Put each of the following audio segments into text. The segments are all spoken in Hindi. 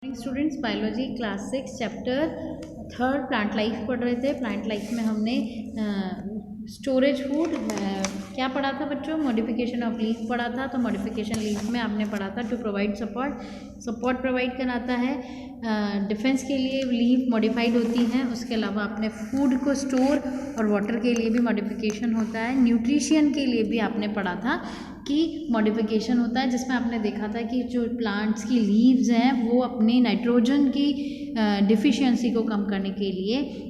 Students biology class 6 chapter 3 plant life पढ़ रहे थे। प्लांट लाइफ में हमने स्टोरेज फूड क्या पढ़ा था बच्चों? मॉडिफिकेशन ऑफ लीफ पढ़ा था। तो मॉडिफिकेशन लीफ में आपने पढ़ा था टू प्रोवाइड सपोर्ट प्रोवाइड कराता है। डिफेंस के लिए लीफ मॉडिफाइड होती हैं। उसके अलावा आपने फूड को स्टोर और वाटर के लिए भी मॉडिफिकेशन होता है। न्यूट्रिशन के लिए भी आपने पढ़ा था कि मॉडिफिकेशन होता है, जिसमें आपने देखा था कि जो प्लांट्स की लीव्स हैं वो अपनी नाइट्रोजन की डिफिशियंसी को कम करने के लिए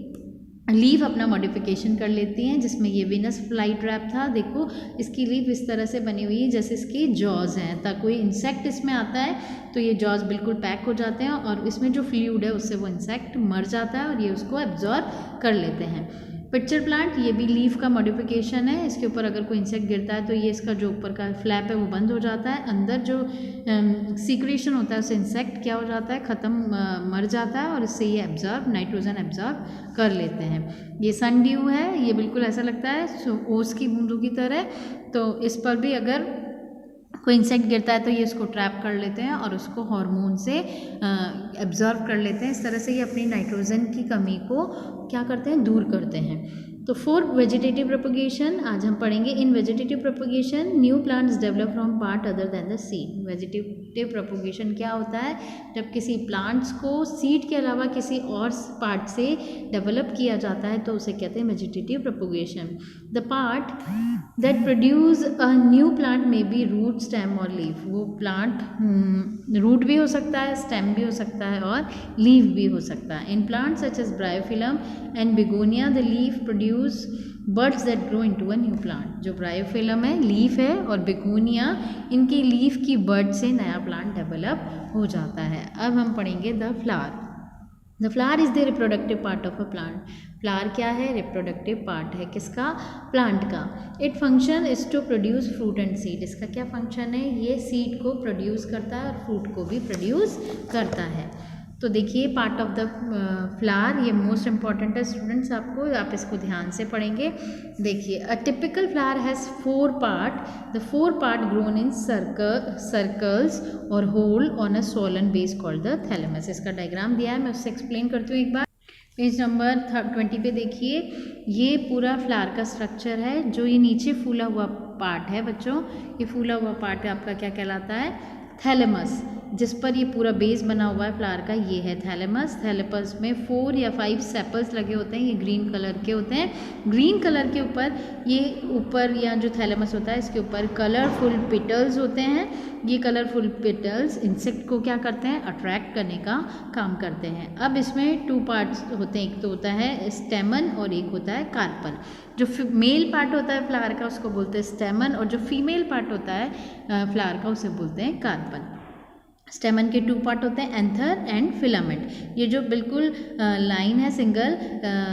लीफ अपना मॉडिफिकेशन कर लेती हैं, जिसमें ये विनस फ्लाई ट्रैप था। देखो इसकी लीफ इस तरह से बनी हुई है जैसे इसकी जॉज हैं, ताकि कोई इंसेक्ट इसमें आता है तो ये जॉज बिल्कुल पैक हो जाते हैं और इसमें जो फ्लूइड है उससे वो इंसेक्ट मर जाता है और ये उसको एब्जॉर्ब कर लेते हैं। पिक्चर प्लांट ये भी लीफ का मॉडिफिकेशन है। इसके ऊपर अगर कोई इंसेक्ट गिरता है तो ये इसका जो ऊपर का फ्लैप है वो बंद हो जाता है। अंदर जो सीक्रेशन होता है उससे इंसेक्ट क्या हो जाता है, ख़त्म मर जाता है और इससे ये नाइट्रोजन एब्जॉर्ब कर लेते हैं। ये सन ड्यू है, ये बिल्कुल ऐसा लगता है ओस की बूंदों की तरह। तो इस पर भी अगर कोई इंसेक्ट गिरता है तो ये इसको ट्रैप कर लेते हैं और उसको हार्मोन से एब्जॉर्ब कर लेते हैं। इस तरह से ये अपनी नाइट्रोजन की कमी को क्या करते हैं, दूर करते हैं। तो फॉर वेजिटेटिव प्रोपगेशन आज हम पढ़ेंगे। इन vegetative propagation new plants develop from part other than the seed. Vegetative propagation क्या होता है? जब किसी प्लांट्स को सीड के अलावा किसी और पार्ट से डेवलप किया जाता है तो उसे कहते हैं vegetative propagation. The part that produce a new plant में बी रूट, स्टेम और लीफ। वो प्लांट रूट भी हो सकता है, स्टेम भी हो सकता है और लीफ भी हो सकता है। In plants such as bryophyllum and begonia the leaf produce buds that grow into a new plant. जो ब्रायोफिलम है, लीफ है, और बिगोनिया इनकी लीफ की बर्ड से नया प्लांट डेवलप हो जाता है। अब हम पढ़ेंगे the flower. The flower is the reproductive part of a plant. Flower क्या है? रिप्रोडक्टिव पार्ट है किसका? प्लांट का। It function is to produce fruit and seed. इसका क्या फंक्शन है? ये सीड को प्रोड्यूस करता है और फ्रूट को भी प्रोड्यूस करता है। तो देखिए पार्ट ऑफ द फ्लावर, ये मोस्ट इंपॉर्टेंट है स्टूडेंट्स, आपको आप इसको ध्यान से पढ़ेंगे। देखिए a typical flower has 4 part. The 4 part grown in circles और whorl on a swollen base called the thalamus. इसका डायग्राम दिया है, मैं उससे एक्सप्लेन करती हूँ एक बार। पेज नंबर 20 पे देखिए, ये पूरा फ्लावर का स्ट्रक्चर है। जो ये नीचे फूला हुआ पार्ट है बच्चों, ये फूला हुआ पार्ट आपका क्या कहलाता है? थैलेमस। जिस पर ये पूरा बेस बना हुआ है फ्लावर का, ये है थैलेमस। थैलेमस में 4 या 5 सेपल्स लगे होते हैं, ये ग्रीन कलर के होते हैं। ग्रीन कलर के ऊपर ये ऊपर या जो थैलेमस होता है इसके ऊपर कलरफुल पेटल्स होते हैं। ये कलरफुल पेटल्स इंसेक्ट को क्या करते हैं? अट्रैक्ट करने का काम करते हैं। अब इसमें 2 पार्ट्स होते हैं, एक तो होता है स्टेमन और एक होता है कार्पल। जो मेल पार्ट होता है फ्लावर का उसको बोलते हैं स्टेमन, और जो फीमेल पार्ट होता है फ्लावर का उसे बोलते हैं कार्पल। स्टेमन के 2 पार्ट होते हैं, एंथर एंड फिलामेंट। ये जो बिल्कुल लाइन है, सिंगल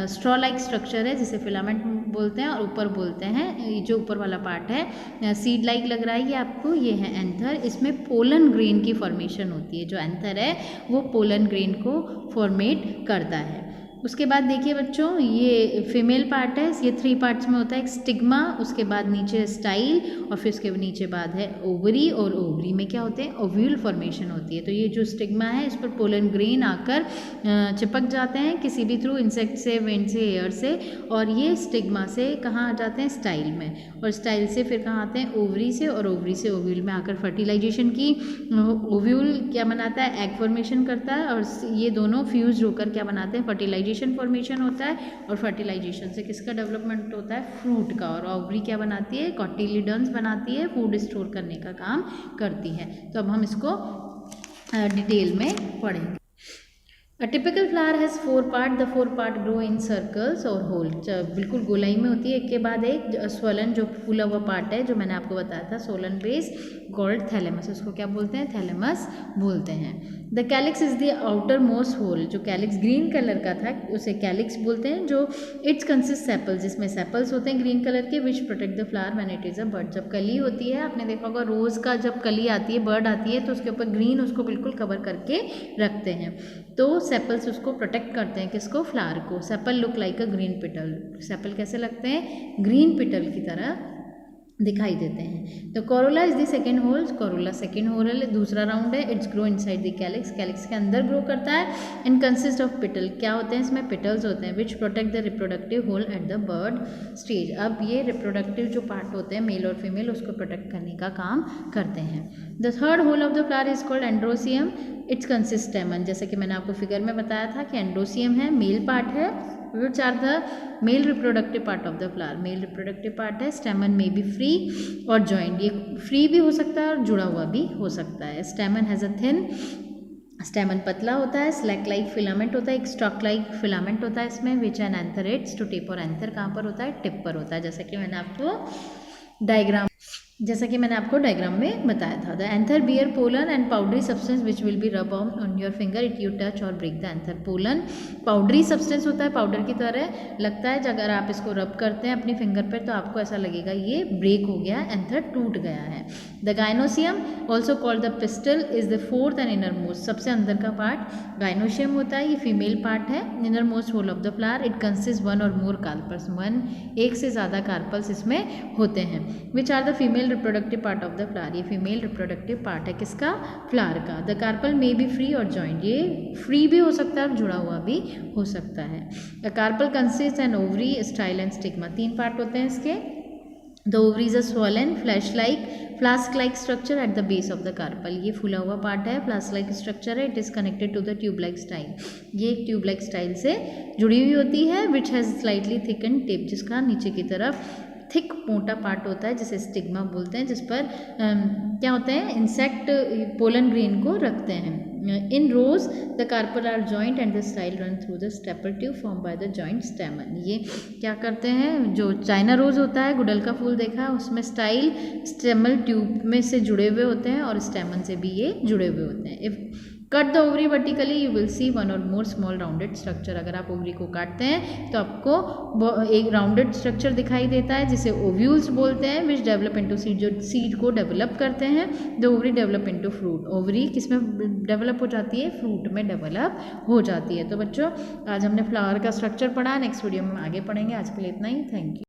स्ट्रॉ लाइक स्ट्रक्चर है जिसे फिलामेंट बोलते हैं, और ऊपर बोलते हैं ये जो ऊपर वाला पार्ट है सीड लाइक लग रहा है ये आपको, ये है एंथर। इसमें पोलन ग्रेन की फॉर्मेशन होती है। जो एंथर है वो पोलन ग्रेन को फॉर्मेट करता है। उसके बाद देखिए बच्चों, ये फीमेल पार्ट है। ये 3 पार्ट्स में होता है, एक स्टिग्मा, उसके बाद नीचे स्टाइल, और फिर उसके नीचे बाद है ओवरी, और ओवरी में क्या होते हैं? ओव्यूल फॉर्मेशन होती है। तो ये जो स्टिग्मा है इस पर पोलन ग्रेन आकर चिपक जाते हैं किसी भी थ्रू, इंसेक्ट से, विंड से, एयर से, और ये स्टिग्मा से कहाँ आ जाते हैं? स्टाइल में, और स्टाइल से फिर कहाँ आते हैं? ओवरी से, और ओवरी से ओव्यूल में आकर फर्टिलाइजेशन की, ओव्यूल क्या बनाता है? एग फॉर्मेशन करता है, और ये दोनों फ्यूज होकर क्या बनाते हैं? फर्टिलाइजेशन फॉर्मेशन होता है, और फर्टिलाइजेशन से किसका डेवलपमेंट होता है? फ्रूट का। और ओवरी क्या बनाती है? कॉटिलिडन्स बनाती है, फूड स्टोर करने का काम करती है। तो अब हम इसको डिटेल में पढ़ेंगे। A typical flower has 4 parts. The 4 parts grow in circles और होल, बिल्कुल गोलाई में होती है, एक के बाद एक। स्वलन जो फूला हुआ पार्ट है जो मैंने आपको बताया था, सोलन बेस कॉल्ड थैलेमस, उसको क्या बोलते हैं? थैलेमस बोलते हैं। The calyx is the outermost whorl. जो कैलिक्स ग्रीन कलर का था उसे कैलिक्स बोलते हैं। जो इट्स कंसिस्ट सेपल्स, जिसमें सेपल्स होते हैं ग्रीन कलर के, which protect the flower when it is a bud. जब कली होती है, आपने देखा होगा रोज़ का जब कली आती है, बर्ड आती है, तो उसके ऊपर ग्रीन उसको बिल्कुल कवर करके रखते हैं। तो सेपल्स उसको प्रोटेक्ट करते हैं, किसको? फ्लावर को। Sepal look like a green petal. Sepal कैसे लगते हैं? ग्रीन पिटल की तरह दिखाई देते हैं। तो corolla is the second whorl, corolla second whorl है, दूसरा राउंड है। Its grow inside the calyx, calyx के अंदर ग्रो करता है। एंड कंसिस्ट ऑफ पिटल, क्या होते हैं इसमें, पिटल्स होते हैं, which protect the reproductive whorl at the bud stage. अब ये रिप्रोडक्टिव जो पार्ट होते हैं मेल और फीमेल, उसको प्रोटेक्ट करने का काम करते हैं। The third whorl of the flower is called androecium, its consist stamen, जैसे कि मैंने आपको फिगर में बताया था कि एंड्रोसियम है, मेल पार्ट है, which are the male reproductive part of the flower, male reproductive part है। स्टेमन में बी फ्री और जॉइंट, ये फ्री भी हो सकता है और जुड़ा हुआ भी हो सकता है। स्टेमन हैज़ अ थिन, स्टेमन पतला होता है, स्लैक लाइक फिलामेंट होता है, एक स्टॉक लाइक फिलामेंट होता है इसमें, विच एन एंथरेट्स टू टिप, और एंथर कहाँ पर होता है, टिप पर होता है, जैसा कि मैंने आपको डायग्राम में बताया था। The anther bear pollen and powdery substance which will be rub on your finger it you touch or break the anther. Pollen powdery substance होता है, पाउडर की तरह लगता है, अगर आप इसको रब करते हैं अपनी फिंगर पर तो आपको ऐसा लगेगा ये ब्रेक हो गया, एंथर टूट गया है। The gynoecium also called the pistil is the fourth and innermost, सबसे अंदर का पार्ट गाइनोशियम होता है, ये फीमेल पार्ट है। Innermost whorl of the flower, it consist one or more carpals, एक से ज़्यादा कार्पल्स इसमें होते हैं। Which are the female reproductive part of the flower, ये फीमेल रिप्रोडक्टिव पार्ट है किसका, फ्लावर का। The carpel may be free or joint, ये फ्री भी हो सकता है और जुड़ा हुआ भी हो सकता है। The carpel consist an ovary, style and stigma, तीन पार्ट होते हैं इसके। The ovaries a swollen flash like flask like structure at the base of the carpel, ये फूला हुआ पार्ट है, फ्लास्क लाइक स्ट्रक्चर है। It is connected to the tube like style, ये एक ट्यूब लाइक स्टाइल से जुड़ी हुई होती है। Which has slightly thick and tip, जिसका नीचे की तरफ थिक मोटा पार्ट होता है जिसे स्टिग्मा बोलते हैं, जिस पर क्या होते हैं, इंसेक्ट पोलन ग्रेन को रखते हैं। In rose the carpel are joint and the style run through the staple tube form by the joint stamen, ये क्या करते हैं, जो चाइना रोज होता है, गुड़हल का फूल देखा है, उसमें स्टाइल स्टेमल ट्यूब में से जुड़े हुए होते हैं और स्टेमन से भी ये जुड़े हुए होते हैं। If cut the ovary vertically you will see one or more small rounded structure, अगर आप ओवरी को काटते हैं तो आपको एक राउंडेड स्ट्रक्चर दिखाई देता है जिसे ओव्यूल्स बोलते हैं, विच डेवलप इनटू सीड, जो सीड को डेवलप करते हैं। The ovary develop into fruit, ovary किस में डेवलप हो जाती है, फ्रूट में डेवलप हो जाती है। तो बच्चों आज हमने फ्लावर का स्ट्रक्चर पढ़ा, नेक्स्ट वीडियो में आगे पढ़ेंगे। आज के लिए इतना ही, थैंक यू।